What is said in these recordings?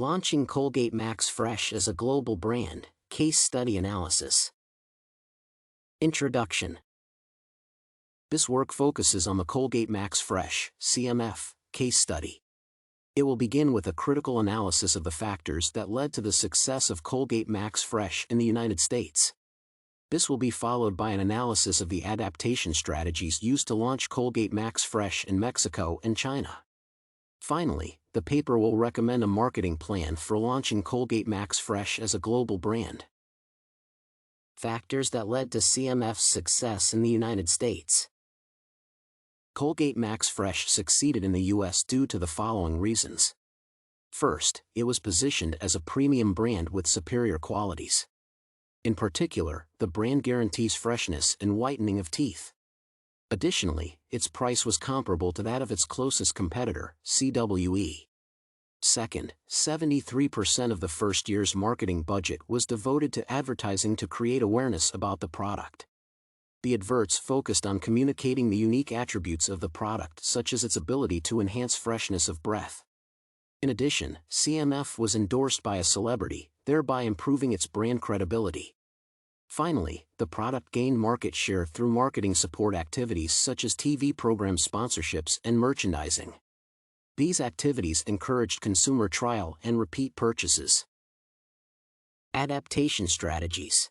Launching Colgate Max Fresh as a global brand, case study analysis. Introduction. This work focuses on the Colgate Max Fresh, CMF, case study. It will begin with a critical analysis of the factors that led to the success of Colgate Max Fresh in the United States. This will be followed by an analysis of the adaptation strategies used to launch Colgate Max Fresh in Mexico and China. Finally, the paper will recommend a marketing plan for launching Colgate Max Fresh as a global brand. Factors that led to CMF's success in the United States. Colgate Max Fresh succeeded in the US due to the following reasons. First, it was positioned as a premium brand with superior qualities. In particular, the brand guarantees freshness and whitening of teeth. Additionally, its price was comparable to that of its closest competitor, CWE. Second, 73% of the first year's marketing budget was devoted to advertising to create awareness about the product. The adverts focused on communicating the unique attributes of the product, such as its ability to enhance freshness of breath. In addition, CMF was endorsed by a celebrity, thereby improving its brand credibility. Finally, the product gained market share through marketing support activities such as TV program sponsorships and merchandising. These activities encouraged consumer trial and repeat purchases. Adaptation strategies.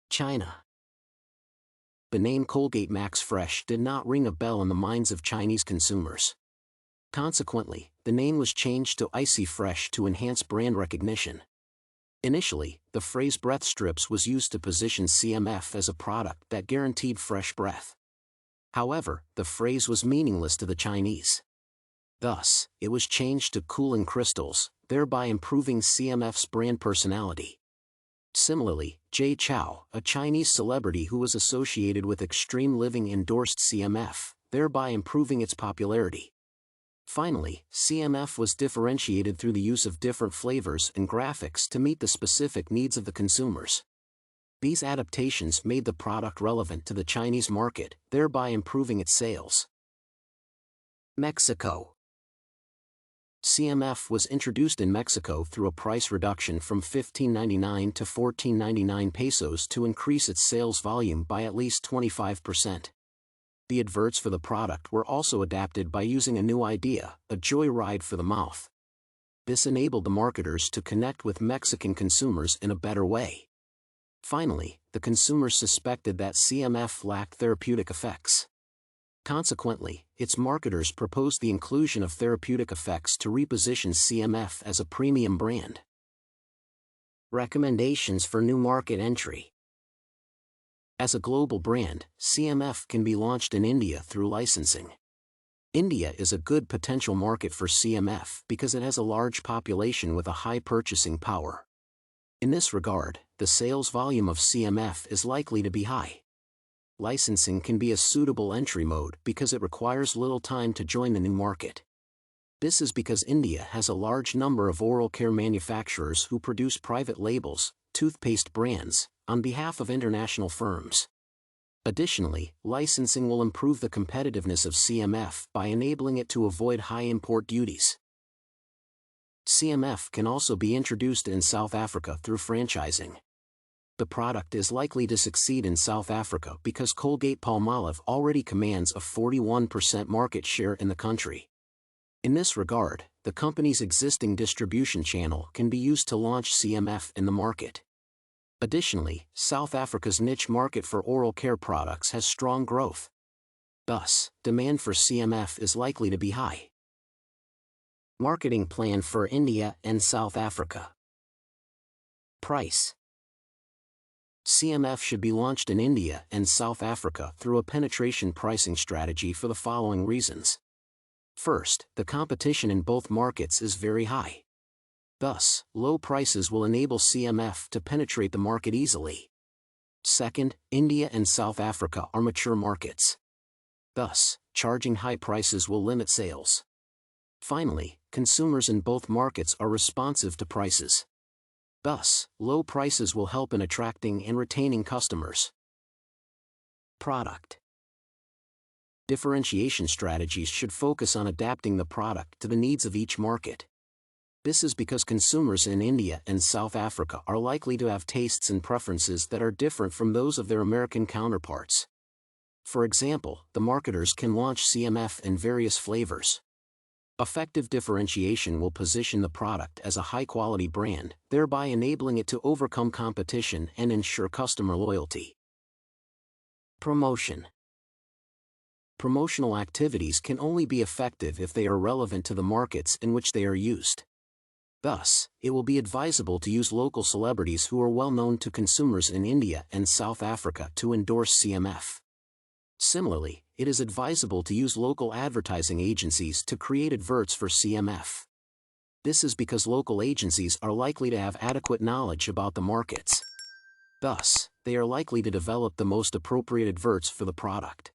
China. The name Colgate Max Fresh did not ring a bell in the minds of Chinese consumers. Consequently, the name was changed to Icy Fresh to enhance brand recognition. Initially, the phrase breath strips was used to position CMF as a product that guaranteed fresh breath. However, the phrase was meaningless to the Chinese. Thus, it was changed to cooling crystals, thereby improving CMF's brand personality. Similarly, Jay Chou, a Chinese celebrity who was associated with extreme living, endorsed CMF, thereby improving its popularity. Finally, CMF was differentiated through the use of different flavors and graphics to meet the specific needs of the consumers. These adaptations made the product relevant to the Chinese market, thereby improving its sales. Mexico. CMF was introduced in Mexico through a price reduction from 15.99 to 14.99 pesos to increase its sales volume by at least 25%. The adverts for the product were also adapted by using a new idea, a joy ride for the mouth. This enabled the marketers to connect with Mexican consumers in a better way. Finally, the consumers suspected that CMF lacked therapeutic effects. Consequently, its marketers proposed the inclusion of therapeutic effects to reposition CMF as a premium brand. Recommendations for new market entry. As a global brand, CMF can be launched in India through licensing. India is a good potential market for CMF because it has a large population with a high purchasing power. In this regard, the sales volume of CMF is likely to be high. Licensing can be a suitable entry mode because it requires little time to join the new market. This is because India has a large number of oral care manufacturers who produce private labels, toothpaste brands, on behalf of international firms. Additionally, licensing will improve the competitiveness of CMF by enabling it to avoid high import duties. CMF can also be introduced in South Africa through franchising. The product is likely to succeed in South Africa because Colgate-Palmolive already commands a 41% market share in the country. In this regard, the company's existing distribution channel can be used to launch CMF in the market. Additionally, South Africa's niche market for oral care products has strong growth. Thus, demand for CMF is likely to be high. Marketing plan for India and South Africa. Price. CMF should be launched in India and South Africa through a penetration pricing strategy for the following reasons. First, the competition in both markets is very high. Thus, low prices will enable CMF to penetrate the market easily. Second, India and South Africa are mature markets. Thus, charging high prices will limit sales. Finally, consumers in both markets are responsive to prices. Thus, low prices will help in attracting and retaining customers. Product. Differentiation strategies should focus on adapting the product to the needs of each market. This is because consumers in India and South Africa are likely to have tastes and preferences that are different from those of their American counterparts. For example, the marketers can launch CMF in various flavors. Effective differentiation will position the product as a high-quality brand, thereby enabling it to overcome competition and ensure customer loyalty. Promotion. Promotional activities can only be effective if they are relevant to the markets in which they are used. Thus, it will be advisable to use local celebrities who are well known to consumers in India and South Africa to endorse CMF. Similarly, it is advisable to use local advertising agencies to create adverts for CMF. This is because local agencies are likely to have adequate knowledge about the markets. Thus, they are likely to develop the most appropriate adverts for the product.